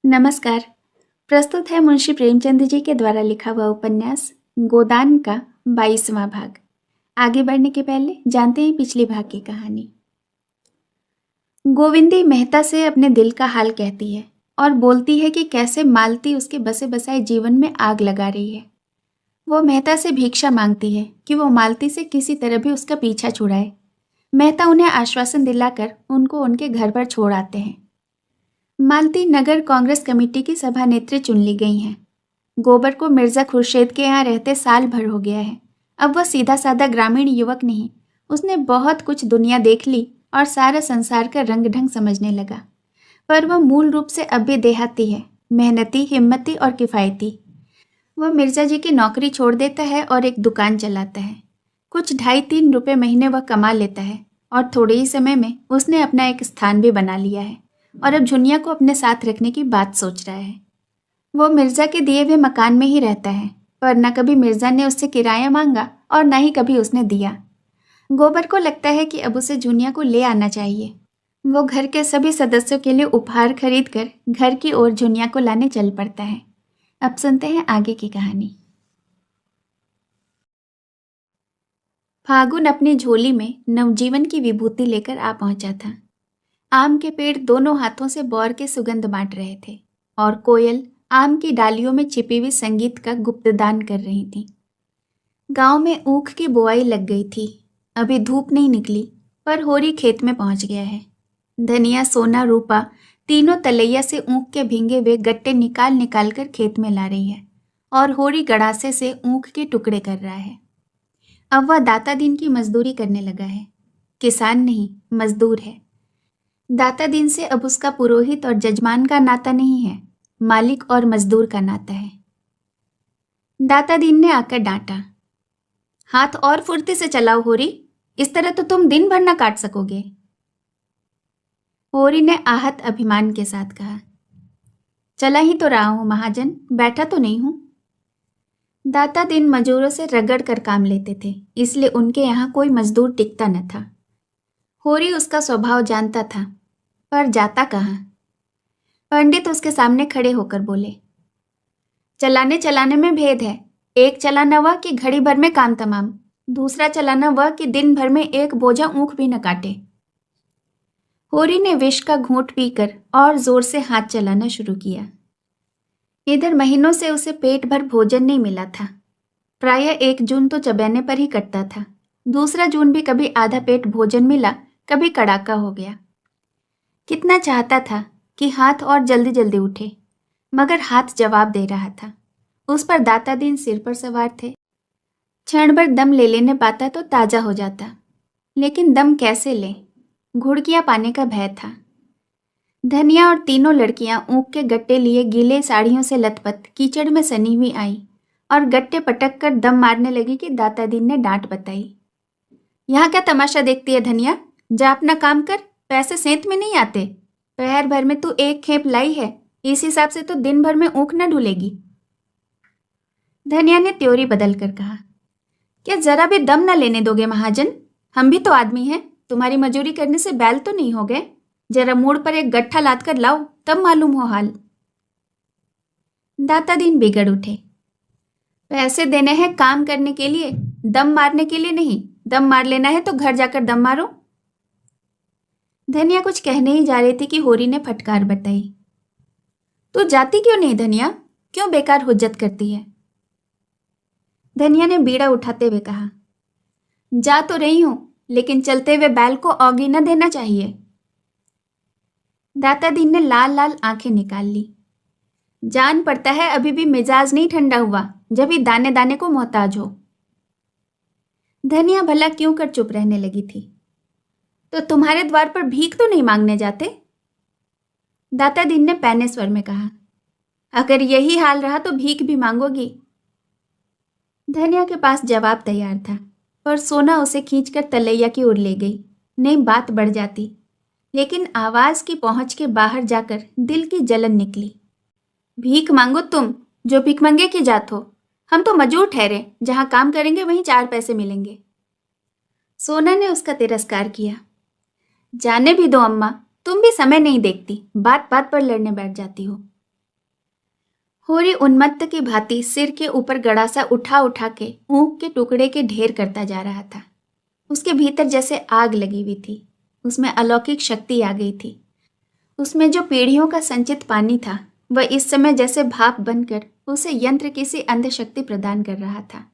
नमस्कार। प्रस्तुत है मुंशी प्रेमचंद जी के द्वारा लिखा हुआ उपन्यास गोदान का 22वां भाग। आगे बढ़ने के पहले जानते हैं पिछले भाग की कहानी। गोविंदी मेहता से अपने दिल का हाल कहती है और बोलती है कि कैसे मालती उसके बसे बसाए जीवन में आग लगा रही है। वो मेहता से भिक्षा मांगती है कि वो मालती से किसी तरह भी उसका पीछा छुड़ाए। मेहता उन्हें आश्वासन दिलाकर उनको उनके घर पर छोड़ आते हैं। मालती नगर कांग्रेस कमेटी की सभानेत्री चुन ली गई हैं। गोबर को मिर्जा खुर्शीद के यहाँ रहते साल भर हो गया है। अब वह सीधा साधा ग्रामीण युवक नहीं, उसने बहुत कुछ दुनिया देख ली और सारा संसार का रंग ढंग समझने लगा। पर वह मूल रूप से अब भी देहाती है, मेहनती, हिम्मती और किफ़ायती। वह मिर्जा जी की नौकरी छोड़ देता है और एक दुकान चलाता है। कुछ 2.5-3 रुपये महीने वह कमा लेता है और थोड़े ही समय में उसने अपना एक स्थान भी बना लिया है और अब झुनिया को अपने साथ रखने की बात सोच रहा है। वो मिर्जा के दिए हुए मकान में ही रहता है, पर न कभी मिर्जा ने उससे किराया मांगा और न ही कभी उसने दिया। गोबर को लगता है कि अब उसे झुनिया को ले आना चाहिए। वो घर के सभी सदस्यों के लिए उपहार खरीद कर घर की ओर झुनिया को लाने चल पड़ता है। अब सुनते हैं आगे की कहानी। फागुन अपनी झोली में नवजीवन की विभूति लेकर आ पहुंचा था। आम के पेड़ दोनों हाथों से बौर के सुगंध बांट रहे थे और कोयल आम की डालियों में छिपी हुई संगीत का गुप्तदान कर रही थी। गांव में ऊख की बुआई लग गई थी। अभी धूप नहीं निकली, पर होरी खेत में पहुंच गया है। धनिया, सोना, रूपा तीनों तलैया से ऊख के भींगे हुए गट्टे निकाल निकाल कर खेत में ला रही है और होरी गड़ासे से ऊख के टुकड़े कर रहा है। अब वह दाता दिन की मजदूरी करने लगा है। किसान नहीं, मजदूर है। दाता दिन से अब उसका पुरोहित और जजमान का नाता नहीं है, मालिक और मजदूर का नाता है। दाता दिन ने आकर डांटा, हाथ और फुर्ती से चलाओ होरी, इस तरह तो तुम दिन भर न काट सकोगे। होरी ने आहत अभिमान के साथ कहा, चला ही तो रहा हूं महाजन, बैठा तो नहीं हूं। दाता दिन मजूरों से रगड़ कर काम लेते थे, इसलिए उनके यहाँ कोई मजदूर टिकता न था। होरी उसका स्वभाव जानता था, पर जाता कहाँ। पंडित उसके सामने खड़े होकर बोले, चलाने चलाने में भेद है। एक चलाना वह कि घड़ी भर में काम तमाम, दूसरा चलाना वह कि दिन भर में एक बोझा ऊख भी न काटे। होरी ने विष का घूंट पीकर और जोर से हाथ चलाना शुरू किया। इधर महीनों से उसे पेट भर भोजन नहीं मिला था। प्रायः 1 जून तो चबैने पर ही कटता था। दूसरा जून भी कभी आधा पेट भोजन मिला, कभी कड़ाका हो गया। कितना चाहता था कि हाथ और जल्दी जल्दी उठे, मगर हाथ जवाब दे रहा था। उस पर दाता दिन सिर पर सवार थे। क्षण भर दम ले लेने पाता तो ताजा हो जाता, लेकिन दम कैसे ले, घुड़कियां पाने का भय था। धनिया और तीनों लड़कियां ऊख के गट्टे लिए गीले साड़ियों से लथपथ कीचड़ में सनी हुई आई और गट्टे पटक कर दम मारने लगी कि दाता दिन ने डांट बताई, यहाँ क्या तमाशा देखती है धनिया, जा अपना काम कर, पैसे सेंत में नहीं आते। पहर भर में तू एक खेप लाई है, इस हिसाब से तो दिन भर में ऊख न ढुलेगी। धनिया ने त्योरी बदल कर कहा, क्या जरा भी दम न लेने दोगे महाजन, हम भी तो आदमी हैं, तुम्हारी मजूरी करने से बैल तो नहीं हो गए। जरा मूड पर एक गट्ठा लाद कर लाओ, तब मालूम हो हाल। दाता दिन बिगड़ उठे, पैसे देने हैं काम करने के लिए, दम मारने के लिए नहीं। दम मार लेना है तो घर जाकर दम मारो। धनिया कुछ कहने ही जा रही थी कि होरी ने फटकार बताई, तू जाती क्यों नहीं धनिया, क्यों बेकार हुज्जत करती है। धनिया ने बीड़ा उठाते हुए कहा, जा तो रही हूं, लेकिन चलते हुए बैल को औगी न देना चाहिए। दाता दिन ने लाल लाल आंखें निकाल ली, जान पड़ता है अभी भी मिजाज नहीं ठंडा हुआ, जब ही दाने दाने को मोहताज हो। धनिया भला क्यों कर चुप रहने लगी थी, तो तुम्हारे द्वार पर भीख तो नहीं मांगने जाते। दाता दिन ने पैने स्वर में कहा, अगर यही हाल रहा तो भीख भी मांगोगी। धनिया के पास जवाब तैयार था, पर सोना उसे खींचकर तलैया की ओर ले गई, नहीं बात बढ़ जाती, लेकिन आवाज की पहुंच के बाहर जाकर दिल की जलन निकली। भीख मांगो तुम, जो भिखमंगे की जात हो, हम तो मजूर ठहरे, जहां काम करेंगे वहीं 4 पैसे मिलेंगे। सोना ने उसका तिरस्कार किया, जाने भी दो अम्मा, तुम भी समय नहीं देखती, बात बात पर लड़ने बैठ जाती हो। होरी उन्मत्त की भांति सिर के ऊपर गड़ासा उठा उठा के ऊँख के टुकड़े के ढेर करता जा रहा था। उसके भीतर जैसे आग लगी हुई थी। उसमें अलौकिक शक्ति आ गई थी। उसमें जो पीढ़ियों का संचित पानी था वह इस समय जैसे भाप बनकर उसे यंत्र किसी अंध शक्ति प्रदान कर रहा था।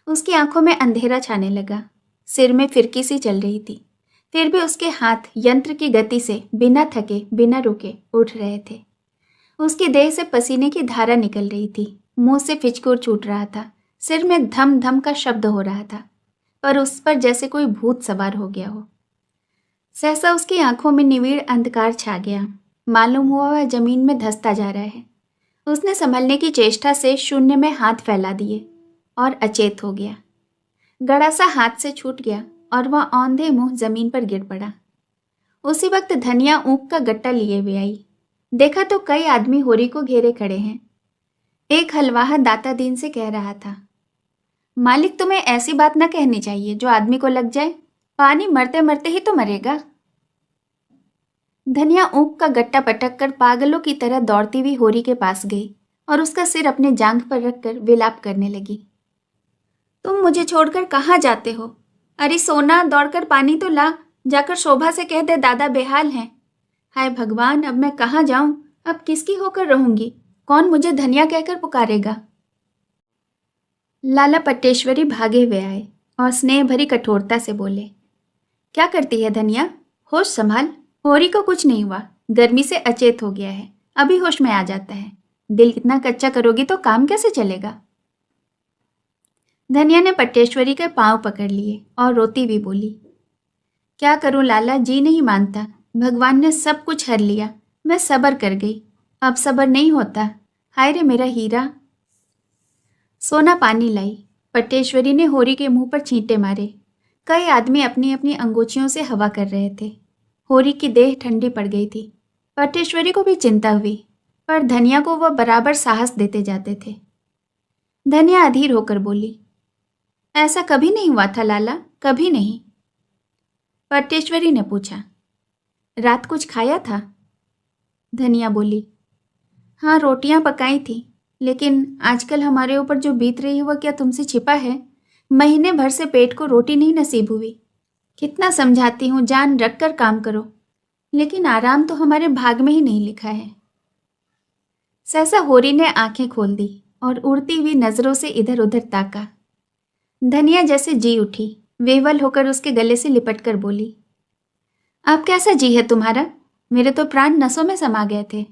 उसकी आंखों में अंधेरा छाने लगा। सिर में फिरकी सी चल रही थी। फिर भी उसके हाथ यंत्र की गति से बिना थके बिना रुके उठ रहे थे। उसकी देह से पसीने की धारा निकल रही थी। मुंह से फिचकोर छूट रहा था। सिर में धम धम का शब्द हो रहा था, पर उस पर जैसे कोई भूत सवार हो गया हो। सहसा उसकी आंखों में निविड़ अंधकार छा गया। मालूम हुआ वह जमीन में धंसता जा रहा है। उसने संभलने की चेष्टा से शून्य में हाथ फैला दिए और अचेत हो गया। गड़ासा हाथ से छूट गया और वह औंधे मुंह जमीन पर गिर पड़ा। उसी वक्त धनिया ऊँख का गट्टा लिए हुए आई। देखा तो कई आदमी होरी को घेरे खड़े हैं। एक हलवाहा दाता दीन से कह रहा था, मालिक तुम्हें ऐसी बात न कहनी चाहिए जो आदमी को लग जाए। पानी मरते मरते ही तो मरेगा। धनिया ऊँख का गट्टा पटक कर पागलों की तरह दौड़ती हुई होरी के पास गई और उसका सिर अपने जांघ पर रखकर विलाप करने लगी। तुम मुझे छोड़कर कहाँ जाते हो? अरे सोना, दौड़कर पानी तो ला। जाकर शोभा से कह दे दादा बेहाल हैं। हाय भगवान, अब मैं कहाँ जाऊं? अब किसकी होकर रहूंगी? कौन मुझे धनिया कहकर पुकारेगा? लाला पट्टेश्वरी भागे हुए आए और स्नेह भरी कठोरता से बोले, क्या करती है धनिया? होश संभाल। होरी को कुछ नहीं हुआ, गर्मी से अचेत हो गया है, अभी होश में आ जाता है। दिल कितना कच्चा करोगी तो काम कैसे चलेगा? धनिया ने पट्टेश्वरी के पांव पकड़ लिए और रोती हुई बोली, क्या करूं लाला, जी नहीं मानता। भगवान ने सब कुछ हर लिया, मैं सब्र कर गई, अब सब्र नहीं होता। हाय रे मेरा हीरा। सोना पानी लाई। पट्टेश्वरी ने होरी के मुंह पर छींटे मारे। कई आदमी अपनी अपनी अंगूठियों से हवा कर रहे थे। होरी की देह ठंडी पड़ गई थी। पट्टेश्वरी को भी चिंता हुई, पर धनिया को वह बराबर साहस देते जाते थे। धनिया अधीर होकर बोली, ऐसा कभी नहीं हुआ था लाला, कभी नहीं। पट्टेश्वरी ने पूछा, रात कुछ खाया था? धनिया बोली, हाँ, रोटियां पकाई थी, लेकिन आजकल हमारे ऊपर जो बीत रही है वह क्या तुमसे छिपा है? महीने भर से पेट को रोटी नहीं नसीब हुई। कितना समझाती हूँ, जान रख कर काम करो, लेकिन आराम तो हमारे भाग में ही नहीं लिखा है। सहसा होरी ने आंखें खोल दी और उड़ती हुई नजरों से इधर उधर ताका। धनिया जैसे जी उठी, वेवल होकर उसके गले से लिपट कर बोली, अब कैसा जी है तुम्हारा? मेरे तो प्राण नसों में समा गए थे।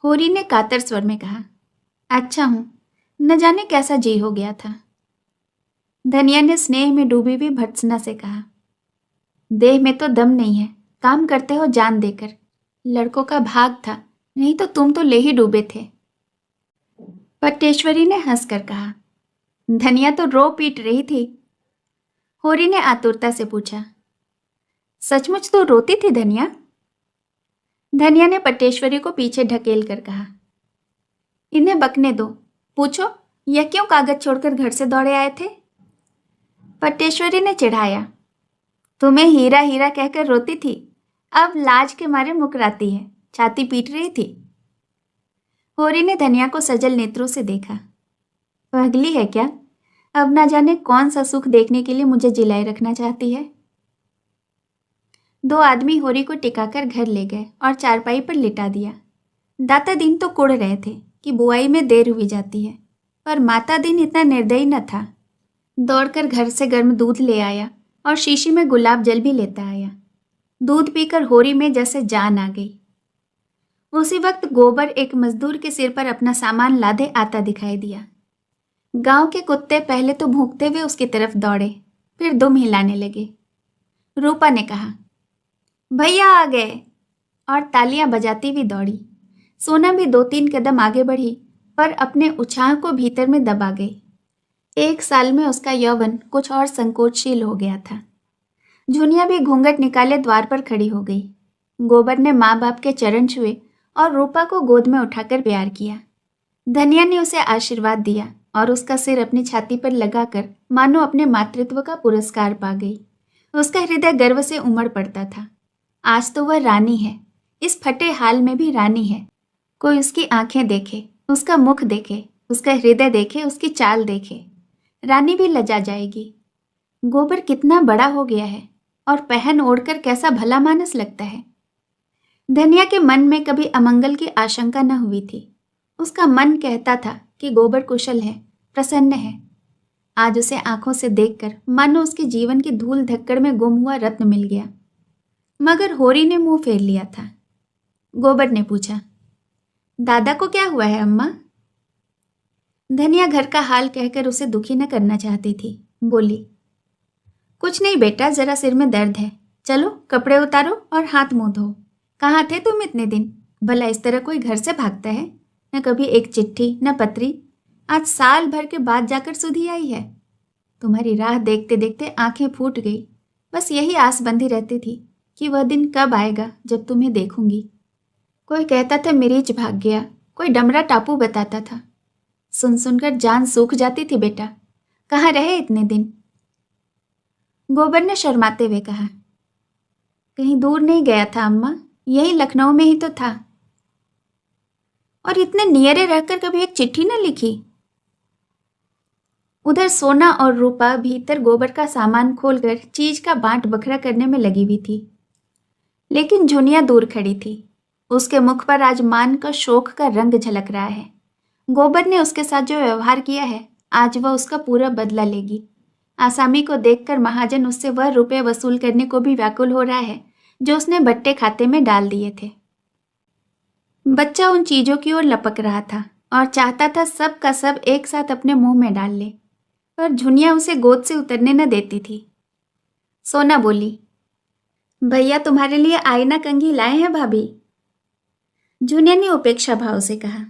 होरी ने कातर स्वर में कहा, अच्छा हूं, न जाने कैसा जी हो गया था। धनिया ने स्नेह में डूबी हुई भर्त्सना से कहा, देह में तो दम नहीं है, काम करते हो जान देकर। लड़कों का भाग था, नहीं तो तुम तो ले ही डूबे थे। पट्टेश्वरी ने हंसकर कहा, धनिया तो रो पीट रही थी। होरी ने आतुरता से पूछा, सचमुच तो रोती थी धनिया? धनिया ने पट्टेश्वरी को पीछे ढकेल कर कहा, इन्हें बकने दो, पूछो यह क्यों कागज छोड़कर घर से दौड़े आए थे? पट्टेश्वरी ने चिढ़ाया, तुम्हें हीरा हीरा कहकर रोती थी, अब लाज के मारे मुकराती है, छाती पीट रही थी। होरी ने धनिया को सजल नेत्रों से देखा, पगली है क्या? अब ना जाने कौन सा सुख देखने के लिए मुझे जिलाए रखना चाहती है। दो आदमी होरी को टिकाकर घर ले गए और चारपाई पर लिटा दिया। दाता दीन तो कुढ़ रहे थे कि बुआई में देर हुई जाती है, पर माता दीन इतना निर्दयी न था। दौड़कर घर से गर्म दूध ले आया और शीशी में गुलाब जल भी लेता आया। दूध पीकर होरी में जैसे जान आ गई। उसी वक्त गोबर एक मजदूर के सिर पर अपना सामान लादे आता दिखाई दिया। गांव के कुत्ते पहले तो भौंकते हुए उसकी तरफ दौड़े, फिर दुम हिलाने लगे। रूपा ने कहा, भैया आ गए, और तालियां बजाती हुई दौड़ी। सोना भी 2-3 कदम आगे बढ़ी, पर अपने उछाह को भीतर में दबा गई। 1 साल में उसका यौवन कुछ और संकोचशील हो गया था। झुनिया भी घूंघट निकाले द्वार पर खड़ी हो गई। गोबर ने माँ बाप के चरण छुए और रूपा को गोद में उठाकर प्यार किया। धनिया ने उसे आशीर्वाद दिया और उसका सिर अपनी छाती पर लगाकर मानो अपने मातृत्व का पुरस्कार पा गई। उसका हृदय गर्व से उमड़ पड़ता था। आज तो वह रानी है, इस फटे हाल में भी रानी है। कोई उसकी आंखें देखे, उसका मुख देखे, उसका हृदय देखे, उसकी चाल देखे, रानी भी लजा जाएगी। गोबर कितना बड़ा हो गया है और पहन ओढ़कर कैसा भला मानस लगता है। धनिया के मन में कभी अमंगल की आशंका न हुई थी। उसका मन कहता था कि गोबर कुशल है, प्रसन्न है। आज उसे आंखों से देखकर मानो उसके जीवन की धूल धक्कड़ में गुम हुआ रत्न मिल गया। मगर होरी ने मुंह फेर लिया था। गोबर ने पूछा, दादा को क्या हुआ है अम्मा? धनिया घर का हाल कहकर उसे दुखी न करना चाहती थी। बोली, कुछ नहीं बेटा, जरा सिर में दर्द है। चलो कपड़े उतारो और हाथ मुंह धो। कहाँ थे तुम इतने दिन? भला इस तरह कोई घर से भागता है? न कभी एक चिट्ठी, न पत्री। आज साल भर के बाद जाकर सुधी आई है। तुम्हारी राह देखते देखते आंखें फूट गई। बस यही आस बंधी रहती थी कि वह दिन कब आएगा जब तुम्हें देखूंगी। कोई कहता था मिरीच भाग गया, कोई डमरा टापू बताता था। सुन सुनकर जान सूख जाती थी बेटा। कहाँ रहे इतने दिन? गोबर ने शर्माते हुए कहा, कहीं दूर नहीं गया था अम्मा, यही लखनऊ में ही तो था। और इतने नियरे रहकर कभी एक चिट्ठी न लिखी? उधर सोना और रूपा भीतर गोबर का सामान खोलकर चीज का बांट बखरा करने में लगी हुई थी। लेकिन झुनिया दूर खड़ी थी। उसके मुख पर आज मान का शोक का रंग झलक रहा है। गोबर ने उसके साथ जो व्यवहार किया है, आज वह उसका पूरा बदला लेगी। आसामी को देखकर महाजन उससे वह रुपए वसूल करने को भी व्याकुल हो रहा है जो उसने बट्टे खाते में डाल दिए थे। बच्चा उन चीजों की ओर लपक रहा था और चाहता था सब का सब एक साथ अपने मुंह में डाल ले, पर झुनिया उसे गोद से उतरने न देती थी। सोना बोली, भैया तुम्हारे लिए आईना कंघी लाए हैं भाभी। झुनिया ने उपेक्षा भाव से कहा,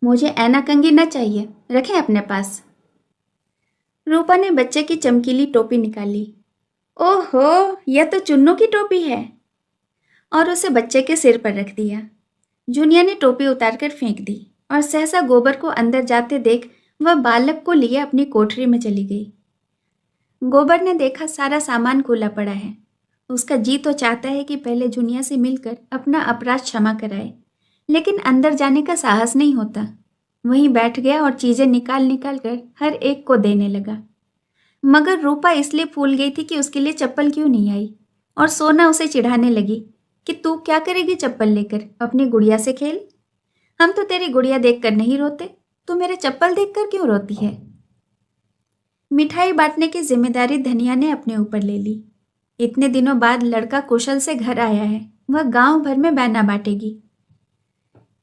मुझे ऐना कंघी न चाहिए, रखें अपने पास। रूपा ने बच्चे की चमकीली टोपी निकाली। ओहो, यह तो चुन्नू की टोपी है, और उसे बच्चे के सिर पर रख दिया। जूनिया ने टोपी उतारकर फेंक दी और सहसा गोबर को अंदर जाते देख वह बालक को लिए अपनी कोठरी में चली गई। गोबर ने देखा सारा सामान खुला पड़ा है। उसका जी तो चाहता है कि पहले जूनिया से मिलकर अपना अपराध क्षमा कराए, लेकिन अंदर जाने का साहस नहीं होता। वहीं बैठ गया और चीजें निकाल निकाल कर हर एक को देने लगा। मगर रूपा इसलिए फूल गई थी कि उसके लिए चप्पल क्यों नहीं आई, और सोना उसे चिढ़ाने लगी कि तू क्या करेगी चप्पल लेकर, अपनी गुड़िया से खेल। हम तो तेरी गुड़िया देखकर नहीं रोते, तू मेरे चप्पल देखकर क्यों रोती है। मिठाई बांटने की जिम्मेदारी धनिया ने अपने ऊपर ले ली। इतने दिनों बाद लड़का कुशल से घर आया है, वह गांव भर में बैना बांटेगी।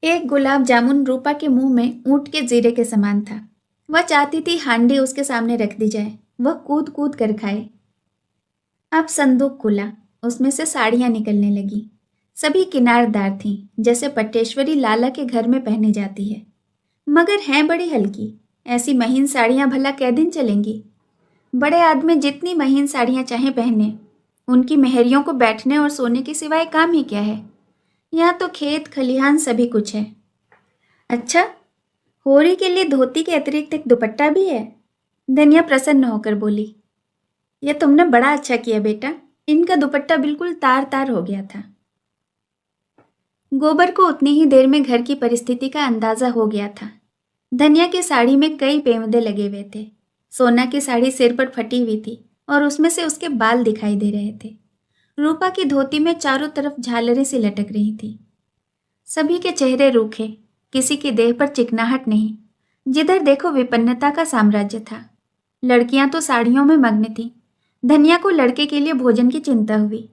एक गुलाब जामुन रूपा के मुंह में ऊंट के जीरे के समान था। वह चाहती थी हांडी उसके सामने रख दी जाए, वह कूद कूद कर खाए। अब संदूक खुला, उसमें से साड़ियां निकलने लगी। सभी किनारदार थीं, जैसे पट्टेश्वरी लाला के घर में पहनी जाती है, मगर हैं बड़ी हल्की। ऐसी महीन साड़ियां भला कै दिन चलेंगी। बड़े आदमी जितनी महीन साड़ियां चाहें पहने, उनकी मेहरियों को बैठने और सोने के सिवाय काम ही क्या है। यहाँ तो खेत खलिहान सभी कुछ है। अच्छा, होरी के लिए धोती के अतिरिक्त एक दुपट्टा भी है? धनिया प्रसन्न होकर बोली, यह तुमने बड़ा अच्छा किया बेटा, इनका दुपट्टा बिल्कुल तार तार हो गया था। गोबर को उतनी ही देर में घर की परिस्थिति का अंदाजा हो गया था। धनिया की साड़ी में कई पेवंदे लगे हुए थे। सोना की साड़ी सिर पर फटी हुई थी और उसमें से उसके बाल दिखाई दे रहे थे। रूपा की धोती में चारों तरफ झालरें सी लटक रही थी। सभी के चेहरे रूखे, किसी की देह पर चिकनाहट नहीं। जिधर देखो विपन्नता का साम्राज्य था। लड़कियां तो साड़ियों में मग्न थीं। धनिया को लड़के के लिए भोजन की चिंता हुई।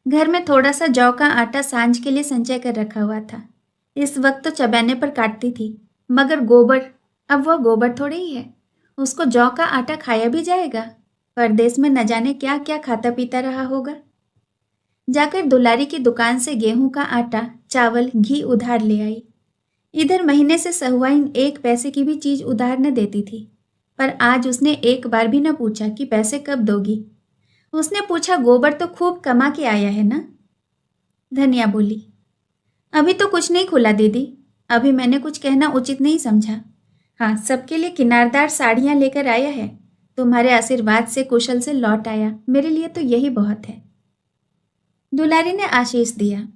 घर में थोड़ा सा जौ का आटा सांझ के लिए संचय कर रखा हुआ था। इस वक्त तो चबैने पर काटती थी, मगर गोबर, अब वह गोबर थोड़ी ही है, उसको जौ का आटा खाया भी जाएगा। परदेश में न जाने क्या क्या खाता पीता रहा होगा। जाकर दुलारी की दुकान से गेहूं का आटा, चावल, घी उधार ले आई। इधर महीने से सहुआइन 1 पैसे की भी चीज उधार न देती थी, पर आज उसने एक बार भी न पूछा कि पैसे कब दोगी। उसने पूछा, गोबर तो खूब कमा के आया है ना? धनिया बोली, अभी तो कुछ नहीं खुला दीदी, अभी मैंने कुछ कहना उचित नहीं समझा। हाँ, सबके लिए किनारदार साड़ियाँ लेकर आया है। तुम्हारे आशीर्वाद से कुशल से लौट आया, मेरे लिए तो यही बहुत है। दुलारी ने आशीष दिया।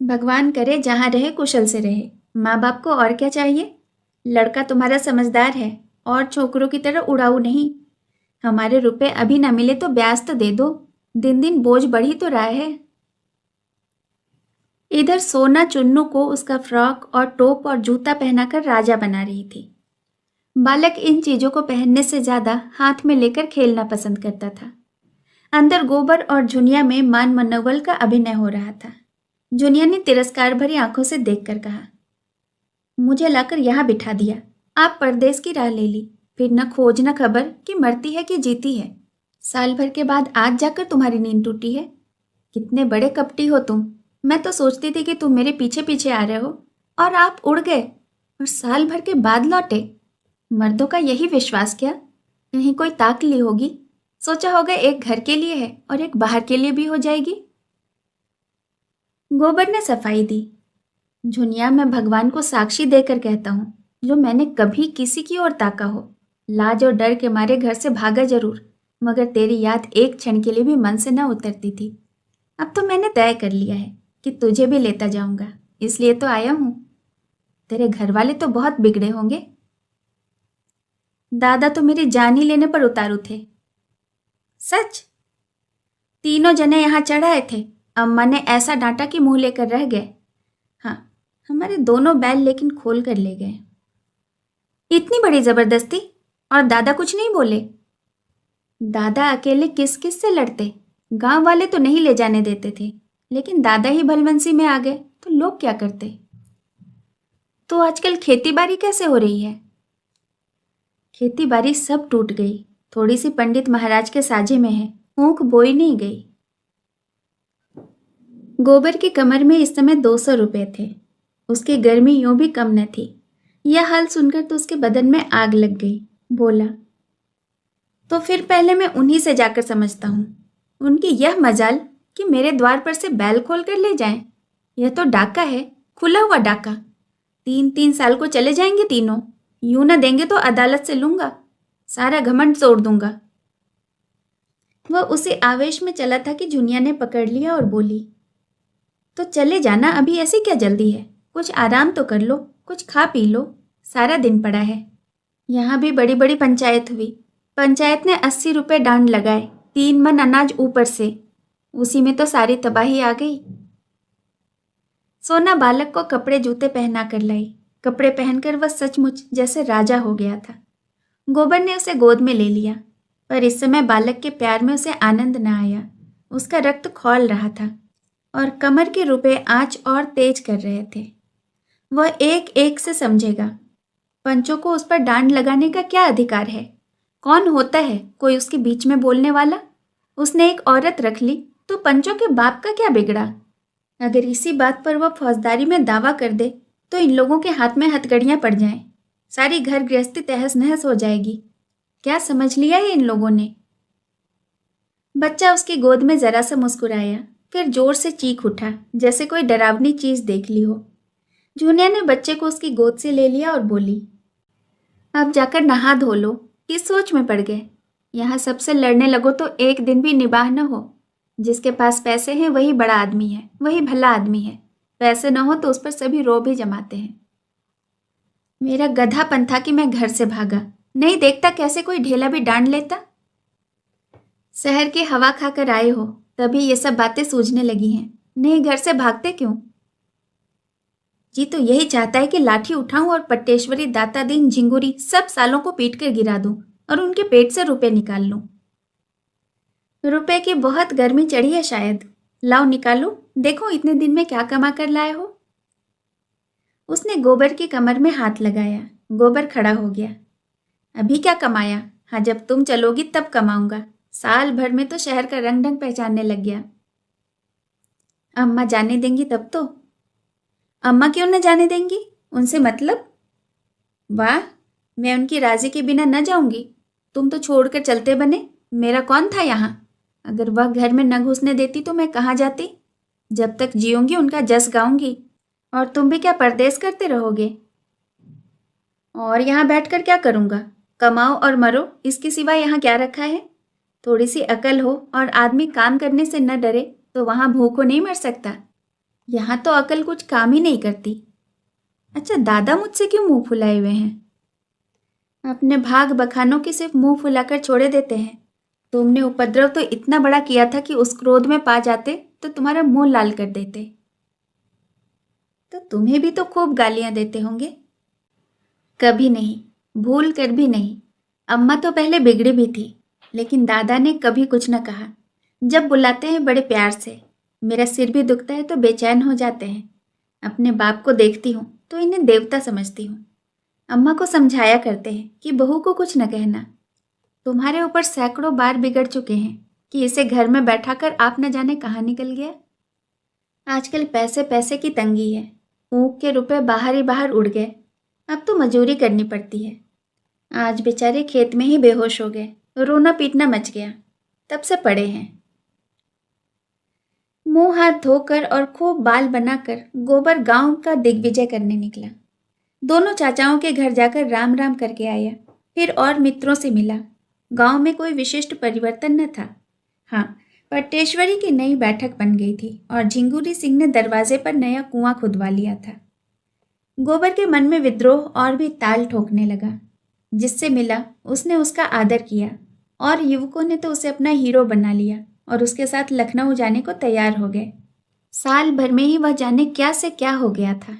भगवान करे जहाँ रहे कुशल से रहे। माँ बाप को और क्या चाहिए। लड़का तुम्हारा समझदार है और छोकरों की तरह उड़ाऊ नहीं। हमारे रुपए अभी ना मिले तो ब्याज तो दे दो। दिन दिन बोझ बढ़ ही तो रहा है। इधर सोना चुन्नू को उसका फ्रॉक और टोप और जूता पहनाकर राजा बना रही थी। बालक इन चीजों को पहनने से ज्यादा हाथ में लेकर खेलना पसंद करता था। अंदर गोबर और झुनिया में मान मनोबल का अभिनय हो रहा था। झुनिया ने तिरस्कार भरी आंखों से देखकर कहा, मुझे लाकर यहाँ बिठा दिया। आप परदेश की राह ले ली, फिर न खोज न खबर कि मरती है कि जीती है। साल भर के बाद आज जाकर तुम्हारी नींद टूटी है। कितने बड़े कपटी हो तुम। मैं तो सोचती थी कि तुम मेरे पीछे पीछे आ रहे हो और आप उड़ गए और साल भर के बाद लौटे। मर्दों का यही विश्वास क्या? कहीं कोई ताक ली होगी। सोचा होगा एक घर के लिए है और एक बाहर के लिए भी हो जाएगी। गोबर ने सफाई दी। झुनिया, मैं भगवान को साक्षी देकर कहता हूँ, जो मैंने कभी किसी की ओर ताका हो, लाज और डर के मारे घर से भागा जरूर, मगर तेरी याद एक क्षण के लिए भी मन से न उतरती थी। अब तो मैंने तय कर लिया है कि तुझे भी लेता जाऊंगा, इसलिए तो आया हूं। तेरे घर वाले तो बहुत बिगड़े होंगे। दादा तो मेरी जान ही लेने पर उतारू थे। सच? तीनों जने यहाँ चढ़ आए थे। अम्मा ने ऐसा डांटा कि मुंह लेकर रह गए। हाँ, हमारे दोनों बैल लेकिन खोल कर ले गए। इतनी बड़ी जबरदस्ती? और दादा कुछ नहीं बोले? दादा अकेले किस किस से लड़ते। गांव वाले तो नहीं ले जाने देते थे, लेकिन दादा ही भलवंसी में आ गए तो लोग क्या करते। तो आजकल खेती बाड़ी कैसे हो रही है? खेती बाड़ी सब टूट गई। थोड़ी सी पंडित महाराज के साझे में है, ऊख बोई नहीं गई। गोबर की कमर में इस समय 200 रुपए थे। उसकी गर्मी यूं भी कम न थी। यह हाल सुनकर तो उसके बदन में आग लग गई। बोला, तो फिर पहले मैं उन्हीं से जाकर समझता हूँ। उनकी यह मजाल कि मेरे द्वार पर से बैल खोल कर ले जाएं। यह तो डाका है, खुला हुआ डाका। 3-3 साल को चले जाएंगे तीनों। यूं न देंगे तो अदालत से लूंगा, सारा घमंड तोड़ दूंगा। वह उसी आवेश में चला था कि झुनिया ने पकड़ लिया और बोली, तो चले जाना, अभी ऐसी क्या जल्दी है। कुछ आराम तो कर लो, कुछ खा पी लो, सारा दिन पड़ा है। यहाँ भी बड़ी बड़ी पंचायत हुई। पंचायत ने 80 रुपए डांड लगाए, 3 मन अनाज ऊपर से। उसी में तो सारी तबाही आ गई। सोना बालक को कपड़े जूते पहना कर लाई। कपड़े पहनकर वह सचमुच जैसे राजा हो गया था। गोबर ने उसे गोद में ले लिया, पर इस समय बालक के प्यार में उसे आनंद न आया। उसका रक्त खौल रहा था और कमर के रुपए आंच और तेज कर रहे थे। वह एक एक से समझेगा। पंचों को उस पर डांड लगाने का क्या अधिकार है? कौन होता है कोई उसके बीच में बोलने वाला? उसने एक औरत रख ली तो पंचों के बाप का क्या बिगड़ा? अगर इसी बात पर वह फौजदारी में दावा कर दे तो इन लोगों के हाथ में हथकड़ियां पड़ जाएं। सारी घर गृहस्थी तहस नहस हो जाएगी। क्या समझ लिया है इन लोगों ने? बच्चा उसकी गोद में जरा सा मुस्कुराया, फिर जोर से चीख उठा जैसे कोई डरावनी चीज देख ली हो। जूनिया ने बच्चे को उसकी गोद से ले लिया और बोली, अब जाकर नहा धो लो। किस सोच में पड़ गए? यहाँ सबसे लड़ने लगो तो एक दिन भी निबाह न हो। जिसके पास पैसे हैं वही बड़ा आदमी है, वही भला आदमी है। पैसे न हो तो उस पर सभी रोब ही जमाते हैं। मेरा गधापन था कि मैं घर से भागा। नहीं देखता कैसे कोई ढेला भी डांड लेता। शहर की हवा खाकर आए हो तभी ये सब बातें सूझने लगी हैं। नहीं घर से भागते क्यों? जी तो यही चाहता है कि लाठी उठाऊं और पट्टेश्वरी, दाता दीन, झिंगुरी सब सालों को पीट कर गिरा दूं और उनके पेट से रुपए निकाल लूं। रुपए की बहुत गर्मी चढ़ी है शायद। लाओ निकालो, देखो इतने दिन में क्या कमा कर लाए हो। उसने गोबर की कमर में हाथ लगाया। गोबर खड़ा हो गया। अभी क्या कमाया? हाँ, जब तुम चलोगी तब कमाऊंगा। साल भर में तो शहर का रंग ढंग पहचानने लग गया। अम्मा जाने देंगी तब तो? अम्मा क्यों न जाने देंगी? उनसे मतलब? वाह, मैं उनकी राजी के बिना न जाऊंगी। तुम तो छोड़कर चलते बने। मेरा कौन था यहाँ? अगर वह घर में न घुसने देती तो मैं कहाँ जाती? जब तक जीऊंगी उनका जस गाऊंगी। और तुम भी क्या परदेश करते रहोगे? और यहाँ बैठकर क्या करूँगा? कमाओ और मरो, इसके सिवा यहाँ क्या रखा है? थोड़ी सी अकल हो और आदमी काम करने से न डरे तो वहाँ भूखों नहीं मर सकता। यहाँ तो अकल कुछ काम ही नहीं करती। अच्छा, दादा मुझसे क्यों मुंह फुलाए हुए हैं? अपने भाग बखानों की सिर्फ मुंह फुलाकर छोड़े देते हैं। तुमने उपद्रव तो इतना बड़ा किया था कि उस क्रोध में पा जाते तो तुम्हारा मुंह लाल कर देते। तो तुम्हें भी तो खूब गालियां देते होंगे। कभी नहीं, भूल कर भी नहीं। अम्मा तो पहले बिगड़ी भी थी, लेकिन दादा ने कभी कुछ न कहा। जब बुलाते हैं बड़े प्यार से। मेरा सिर भी दुखता है तो बेचैन हो जाते हैं। अपने बाप को देखती हूँ तो इन्हें देवता समझती हूँ। अम्मा को समझाया करते हैं कि बहू को कुछ न कहना। तुम्हारे ऊपर सैकड़ों बार बिगड़ चुके हैं कि इसे घर में बैठाकर आप न जाने कहाँ निकल गया। आजकल पैसे पैसे की तंगी है। ऊँख के रुपए बाहर ही बाहर उड़ गए। अब तो मजूरी करनी पड़ती है। आज बेचारे खेत में ही बेहोश हो गए, रोना पीटना मच गया। तब से पड़े हैं। मुंह हाथ धोकर और खूब बाल बनाकर गोबर गांव का दिग्विजय करने निकला। दोनों चाचाओं के घर जाकर राम राम करके आया, फिर और मित्रों से मिला। गांव में कोई विशिष्ट परिवर्तन न था। हाँ, पट्टेश्वरी की नई बैठक बन गई थी और झिंगुरी सिंह ने दरवाजे पर नया कुआं खुदवा लिया था। गोबर के मन में विद्रोह और भी ताल ठोकने लगा। जिससे मिला उसने उसका आदर किया और युवकों ने तो उसे अपना हीरो बना लिया और उसके साथ लखनऊ जाने को तैयार हो गए। साल भर में ही वह जाने क्या से क्या हो गया था।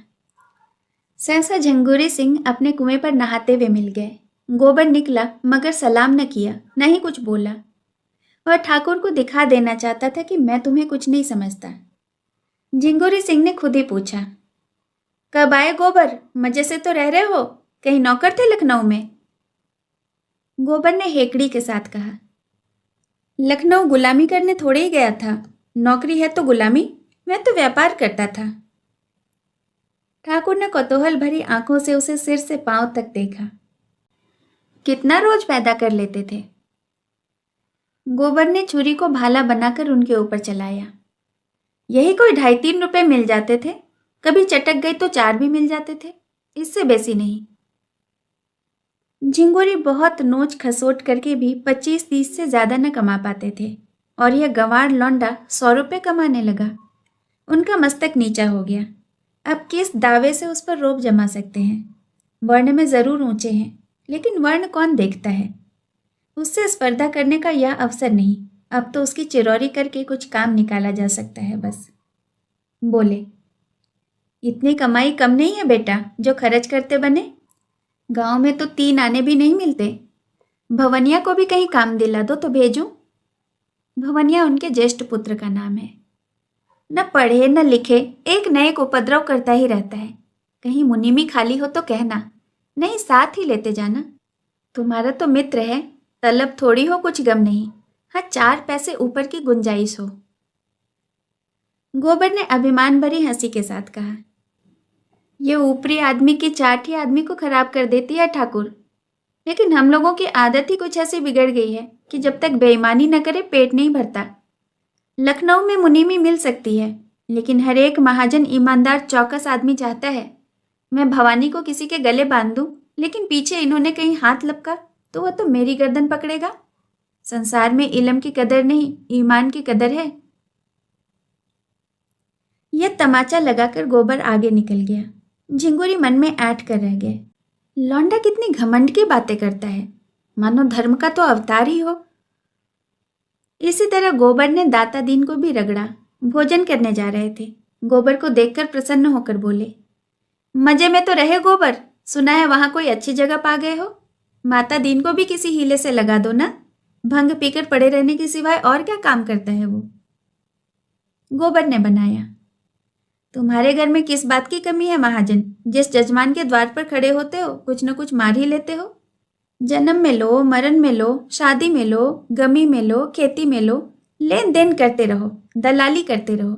सहसा झंगूरी सिंह अपने कुएं पर नहाते हुए मिल गए। गोबर निकला मगर सलाम न किया, न ही कुछ बोला। वह ठाकुर को दिखा देना चाहता था कि मैं तुम्हें कुछ नहीं समझता। झिंगुरी सिंह ने खुद ही पूछा, कब आए गोबर? मजे से तो रह रहे हो? कहीं नौकर थे लखनऊ में? गोबर ने हेकड़ी के साथ कहा, लखनऊ गुलामी करने थोड़े ही गया था। नौकरी है तो गुलामी? मैं तो व्यापार करता था। ठाकुर ने कौतूहल भरी आंखों से उसे सिर से पांव तक देखा। कितना रोज पैदा कर लेते थे? गोबर ने छुरी को भाला बनाकर उनके ऊपर चलाया। यही कोई 2.5-3 रुपए मिल जाते थे। कभी चटक गई तो 4 भी मिल जाते थे, इससे बेसी नहीं। झिंगुरी बहुत नोच खसोट करके भी 25-30 से ज्यादा न कमा पाते थे और यह गंवार लौंडा 100 रुपये कमाने लगा। उनका मस्तक नीचा हो गया। अब किस दावे से उस पर रोब जमा सकते हैं? वर्ण में जरूर ऊंचे हैं, लेकिन वर्ण कौन देखता है? उससे स्पर्धा करने का यह अवसर नहीं। अब तो उसकी चिरौरी करके कुछ काम निकाला जा सकता है बस। बोले, इतनी कमाई कम नहीं है बेटा जो खर्च करते बने। गांव में तो 3 आने भी नहीं मिलते। भवनिया को भी कहीं काम दिला दो तो भेजूं। भवनिया उनके ज्येष्ठ पुत्र का नाम है। न पढ़े न लिखे, एक नए को उपद्रव करता ही रहता है। कहीं मुनिमी खाली हो तो कहना, नहीं साथ ही लेते जाना। तुम्हारा तो मित्र है, तलब थोड़ी हो, कुछ गम नहीं। हाँ, 4 पैसे ऊपर की गुंजाइश हो। गोबर ने अभिमान भरी हंसी के साथ कहा, ये ऊपरी आदमी की चाट ही आदमी को खराब कर देती है ठाकुर। लेकिन हम लोगों की आदत ही कुछ ऐसी बिगड़ गई है कि जब तक बेईमानी न करे पेट नहीं भरता। लखनऊ में मुनीमी मिल सकती है, लेकिन हर एक महाजन ईमानदार चौकस आदमी चाहता है। मैं भवानी को किसी के गले बांध दूं, लेकिन पीछे इन्होंने कहीं हाथ लपका तो वह तो मेरी गर्दन पकड़ेगा। संसार में इल्म की कदर नहीं, ईमान की कदर है। यह तमाचा लगाकर गोबर आगे निकल गया। झिंगुरी मन में ऐंठ कर रह गए। लौंडा कितनी घमंड की बातें करता है, मानो धर्म का तो अवतार ही हो। इसी तरह गोबर ने दाता दीन को भी रगड़ा। भोजन करने जा रहे थे। गोबर को देखकर प्रसन्न होकर बोले, मजे में तो रहे गोबर। सुना है वहां कोई अच्छी जगह पा गए हो। माता दीन को भी किसी हीले से लगा दो ना। भंग पीकर पड़े रहने के सिवाय और क्या काम करता है वो। गोबर ने बनाया, तुम्हारे घर में किस बात की कमी है महाजन? जिस जजमान के द्वार पर खड़े होते हो कुछ न कुछ मार ही लेते हो। जन्म में लो, मरण में लो, शादी में लो, गमी में लो, खेती में लो, लेन देन करते रहो, दलाली करते रहो।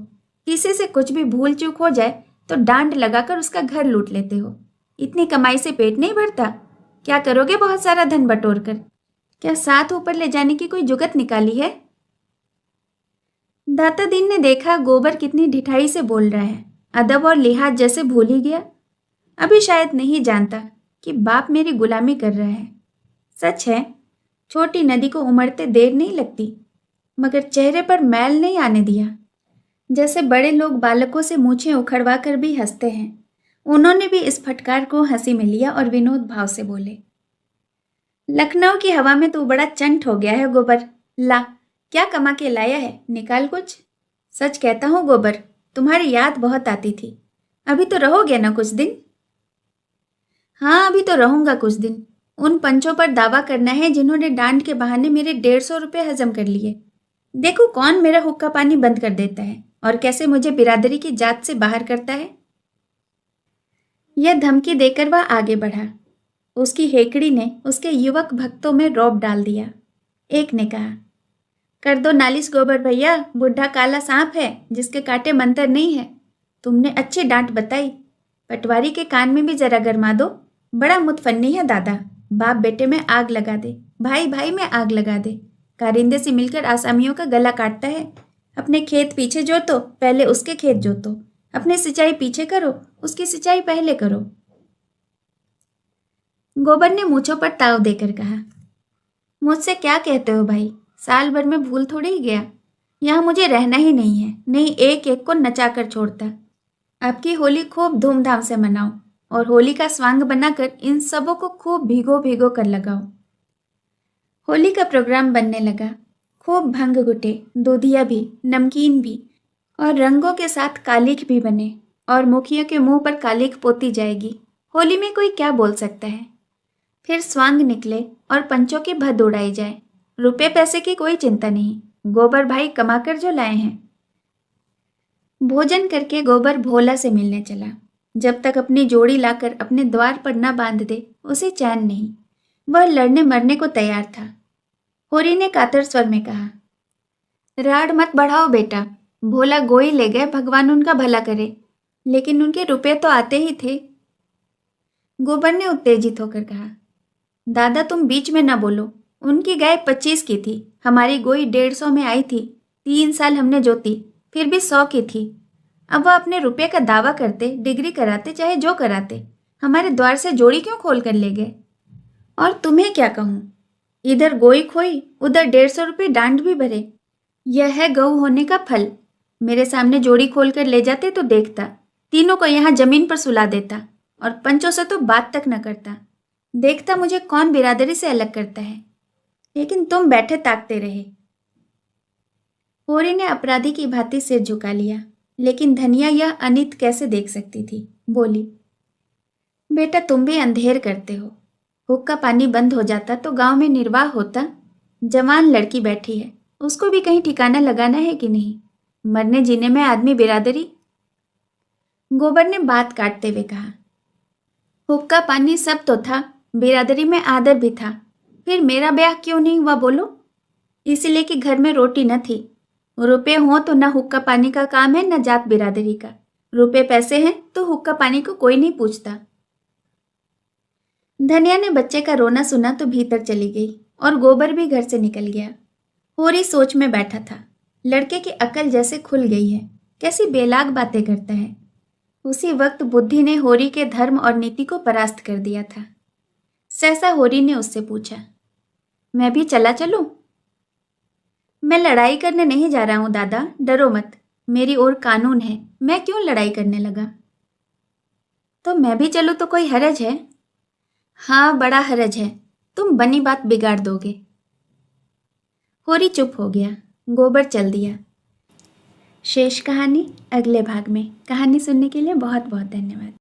किसी से कुछ भी भूल चूक हो जाए तो डांड लगाकर उसका घर लूट लेते हो। इतनी कमाई से पेट नहीं भरता। क्या करोगे बहुत सारा धन बटोर कर? क्या साथ ऊपर ले जाने की कोई जुगत निकाली है? दाता दीन ने देखा गोबर कितनी ढिठाई से बोल रहा है। अदब और लिहाज जैसे भूल ही गया। अभी शायद नहीं जानता कि बाप मेरी गुलामी कर रहा है। सच है, छोटी नदी को उमड़ते देर नहीं लगती, मगर चेहरे पर मैल नहीं आने दिया। जैसे बड़े लोग बालकों से मूछें उखड़वा कर भी हंसते हैं। उन्होंने भी इस फटकार को हंसी में लिया और विनोद भाव से बोले, लखनऊ की हवा में तू बड़ा चंट हो गया है गोबर। ला, क्या कमा के लाया है, निकाल कुछ। सच कहता हूँ गोबर, तुम्हारी याद बहुत आती थी। अभी तो रहोगे ना कुछ दिन? हाँ, अभी तो रहूंगा कुछ दिन। उन पंचों पर दावा करना है जिन्होंने डांड के बहाने मेरे 150 रुपये हजम कर लिए। देखो कौन मेरा हुक्का पानी बंद कर देता है और कैसे मुझे बिरादरी की जात से बाहर करता है। यह धमकी देकर वह आगे बढ़ा। उसकी हेकड़ी ने उसके युवक भक्तों में रौब डाल दिया। एक ने कहा, कर दो नालिश गोबर भैया, बुढ़ा काला सांप है जिसके काटे मंतर नहीं है। तुमने अच्छी डांट बताई, पटवारी के कान में भी जरा गरमा दो। बड़ा मुतफन्नी है दादा, बाप बेटे में आग लगा दे, भाई भाई में आग लगा दे, कारिंदे से मिलकर आसामियों का गला काटता है। अपने खेत पीछे जोतो, पहले उसके खेत जोतो। अपनी सिंचाई पीछे करो, उसकी सिंचाई पहले करो। गोबर ने मूंछों पर ताव देकर कहा, मुझसे क्या कहते हो भाई, साल भर में भूल थोड़ी ही गया। यहाँ मुझे रहना ही नहीं है, नहीं एक एक को नचा कर छोड़ता। आपकी होली खूब धूमधाम से मनाओ और होली का स्वांग बनाकर इन सबों को खूब भीगो भीगो कर लगाओ। होली का प्रोग्राम बनने लगा। खूब भंग गुटे, दूधिया भी, नमकीन भी और रंगों के साथ कालिख भी बने और मुखियों के मुंह पर कालिख पोती जाएगी। होली में कोई क्या बोल सकता है। फिर स्वांग निकले और पंचों की भद उड़ाई जाए। रुपए पैसे की कोई चिंता नहीं, गोबर भाई कमाकर जो लाए हैं। भोजन करके गोबर भोला से मिलने चला। जब तक अपनी जोड़ी लाकर अपने द्वार पर न बांध दे उसे चैन नहीं। वह लड़ने मरने को तैयार था। होरी ने कातर स्वर में कहा, राड मत बढ़ाओ बेटा, भोला गोई ले गए, भगवान उनका भला करे, लेकिन उनके रुपए तो आते ही थे। गोबर ने उत्तेजित होकर कहा, दादा तुम बीच में न बोलो। उनकी गाय 25 की थी, हमारी गोई 150 में आई थी। 3 साल हमने जोती, फिर भी 100 की थी। अब वह अपने रुपये का दावा करते, डिग्री कराते, चाहे जो कराते, हमारे द्वार से जोड़ी क्यों खोल कर ले गए। और तुम्हें क्या कहूँ, इधर गोई खोई, उधर 150 रुपये डांड भी भरे। यह है गऊ होने का फल। मेरे सामने जोड़ी खोल कर ले जाते तो देखता, तीनों को यहाँ जमीन पर सुला देता और पंचों से तो बात तक न करता। देखता मुझे कौन बिरादरी से अलग करता है। लेकिन तुम बैठे ताकते रहे। होरी ने अपराधी की भांति सिर झुका लिया, लेकिन धनिया यह अनित कैसे देख सकती थी। बोली, बेटा तुम भी अंधेर करते हो। हुक्का पानी बंद हो जाता तो गांव में निर्वाह होता। जवान लड़की बैठी है, उसको भी कहीं ठिकाना लगाना है कि नहीं। मरने जीने में आदमी बिरादरी। गोबर ने बात काटते हुए कहा, हुक्का पानी सब तो था, बिरादरी में आदर भी था। फिर मेरा ब्याह क्यों नहीं हुआ बोलो? इसलिए कि घर में रोटी न थी। रुपए हों तो न हुक्का पानी का काम है न जात बिरादरी का। रुपए पैसे हैं तो हुक्का पानी को कोई नहीं पूछता। धनिया ने बच्चे का रोना सुना तो भीतर चली गई और गोबर भी घर से निकल गया। होरी सोच में बैठा था। लड़के की अकल जैसे खुल गई है, कैसी बेलाग बातें करता है। उसी वक्त बुद्धि ने होरी के धर्म और नीति को परास्त कर दिया था। सहसा होरी ने उससे पूछा, मैं भी चला चलूं? मैं लड़ाई करने नहीं जा रहा हूं दादा, डरो मत। मेरी ओर कानून है, मैं क्यों लड़ाई करने लगा। तो मैं भी चलूं तो कोई हरज है? हाँ, बड़ा हरज है, तुम बनी बात बिगाड़ दोगे। होरी चुप हो गया। गोबर चल दिया। शेष कहानी अगले भाग में। कहानी सुनने के लिए बहुत बहुत धन्यवाद।